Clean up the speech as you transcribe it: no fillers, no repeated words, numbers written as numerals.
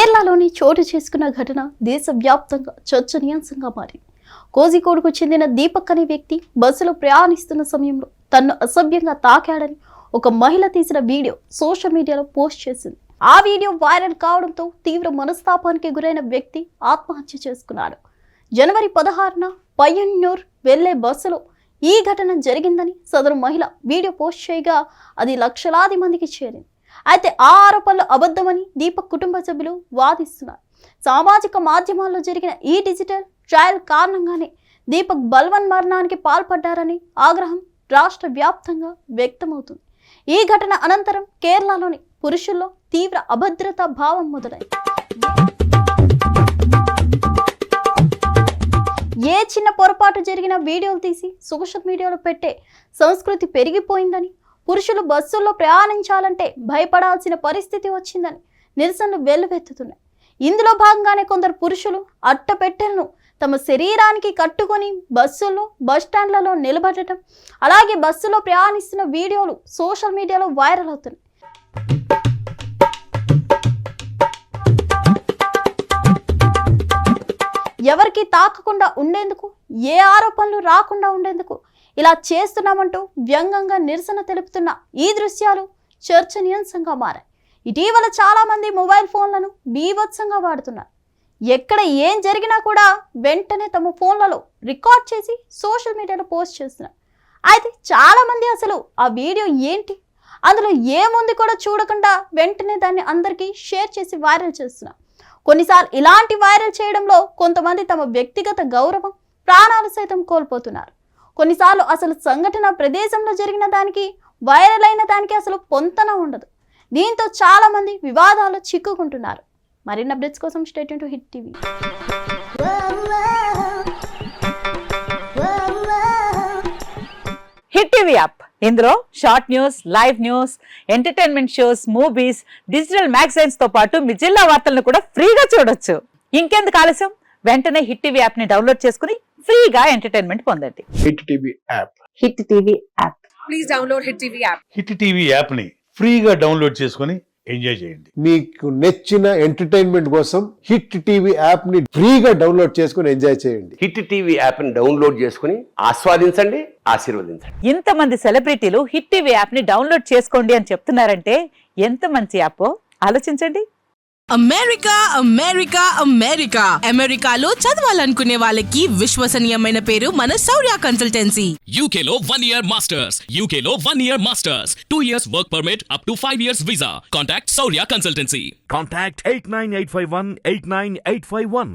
కేరళలోని చోటు చేసుకున్న ఘటన దేశవ్యాప్తంగా చర్చనీయాంశంగా మారింది. కోజికోడ్కు చెందిన దీపక్ అనే వ్యక్తి బస్సులో ప్రయాణిస్తున్న సమయంలో తన్ను అసభ్యంగా తాకాడని ఒక మహిళ తీసిన వీడియో సోషల్ మీడియాలో పోస్ట్ చేసింది. ఆ వీడియో వైరల్ కావడంతో తీవ్ర మనస్తాపానికి గురైన వ్యక్తి ఆత్మహత్య చేసుకున్నాడు. జనవరి 16న పయ్యన్నూర్ వెళ్లే బస్సులో ఈ ఘటన జరిగిందని సదరు మహిళ వీడియో పోస్ట్ చేయగా అది లక్షలాది మందికి చేరింది. అయితే ఆ ఆరోపణలు అబద్ధమని దీపక్ కుటుంబ సభ్యులు వాదిస్తున్నారు. సామాజిక మాధ్యమాల్లో జరిగిన ఈ డిజిటల్ ట్రయల్ కారణంగానే దీపక్ బల్వన్ మరణానికి పాల్పడ్డారని ఆగ్రహం రాష్ట్ర వ్యాప్తంగా వ్యక్తమవుతుంది. ఈ ఘటన అనంతరం కేరళలోని పురుషుల్లో తీవ్ర అభద్రతా భావం మొదలైంది. ఏ చిన్న పొరపాటు జరిగిన వీడియోలు తీసి సోషల్ మీడియాలో పెట్టే సంస్కృతి పెరిగిపోయిందని, పురుషులు బస్సుల్లో ప్రయాణించాలంటే భయపడాల్సిన పరిస్థితి వచ్చిందని నిరసనలు వెల్లువెత్తుతున్నాయి. ఇందులో భాగంగానే కొందరు పురుషులు అట్టపెట్టెలను తమ శరీరానికి కట్టుకొని బస్సుల్లో బస్టాండ్లలో నిలబడటం, అలాగే బస్సులో ప్రయాణిస్తున్న వీడియోలు సోషల్ మీడియాలో వైరల్ అవుతున్నాయి. ఎవరికి తాకకుండా ఉండేందుకు, ఏ ఆరోపణలు రాకుండా ఉండేందుకు ఇలా చేస్తున్నామంటూ వ్యంగ్యంగా నిరసన తెలుపుతున్న ఈ దృశ్యాలు చర్చనీయాంశంగా మారాయి. ఇటీవల చాలా మంది మొబైల్ ఫోన్లను బీభత్సంగా వాడుతున్నారు. ఎక్కడ ఏం జరిగినా కూడా వెంటనే తమ ఫోన్లలో రికార్డ్ చేసి సోషల్ మీడియాలో పోస్ట్ చేస్తున్నారు. అయితే చాలా మంది అసలు ఆ వీడియో ఏంటి, అందులో ఏముంది కూడా చూడకుండా వెంటనే దాన్ని అందరికీ షేర్ చేసి వైరల్ చేస్తున్నారు. కొన్నిసార్లు ఇలాంటి వైరల్ చేయడంలో కొంతమంది తమ వ్యక్తిగత గౌరవం, ప్రాణాలు సైతం కోల్పోతున్నారు. కొన్నిసార్లు అసలు సంఘటన ప్రదేశంలో జరిగిన దానికి, వైరల్ అయిన దానికి అసలు పొంతన ఉండదు. దీంతో చాలా మంది వివాదాలు చిక్కుకుంటున్నారు. మరిన్ని అప్డేట్స్ కోసం stay tune to hit TV. Hit TV app, ఇందులో short news, live news, entertainment shows, movies, digital magazines తో పాటు మీ జిల్లా వార్తలను కూడా ఫ్రీగా చూడొచ్చు. ఇంకెందుకు ఆలస్యం, వెంటనే హిట్ టీవీ యాప్ ని డౌన్లోడ్ చేసుకుని ఫ్రీగా ఎంటర్టైన్మెంట్ పొందండి. Hit TV app. Hit TV app. Please download hit TV app. Hit TV app ని ఫ్రీగా డౌన్లోడ్ చేసుకొని ఎంజాయ్ చేయండి. మీకు నచ్చిన ఎంటర్టైన్మెంట్ కోసం హిట్ టీవీ యాప్ ని ఫ్రీగా డౌన్లోడ్ చేసుకొని ఎంజాయ్ చేయండి. హిట్ టీవీ యాప్ ని డౌన్లోడ్ చేసుకుని ఆస్వాదించండి, ఆశీర్వదించండి. ఇంతమంది సెలబ్రిటీలు హిట్ టీవీ యాప్ ని డౌన్లోడ్ చేసుకోండి అని చెప్తున్నారంటే ఎంత మంచి యాప్ ఆలోచించండి. అమెరికా అమెరికా అమెరికా అమెరికాలో చదవాలనుకునే వాళ్ళకి విశ్వసనీయమైన పేరు మన శౌర్య కన్సల్టెన్సీ. UK లో 1 year masters, UK లో 1 year masters, 2 years work permit up to 5 years visa. Contact Saurya Consultancy. Contact 89851 89851.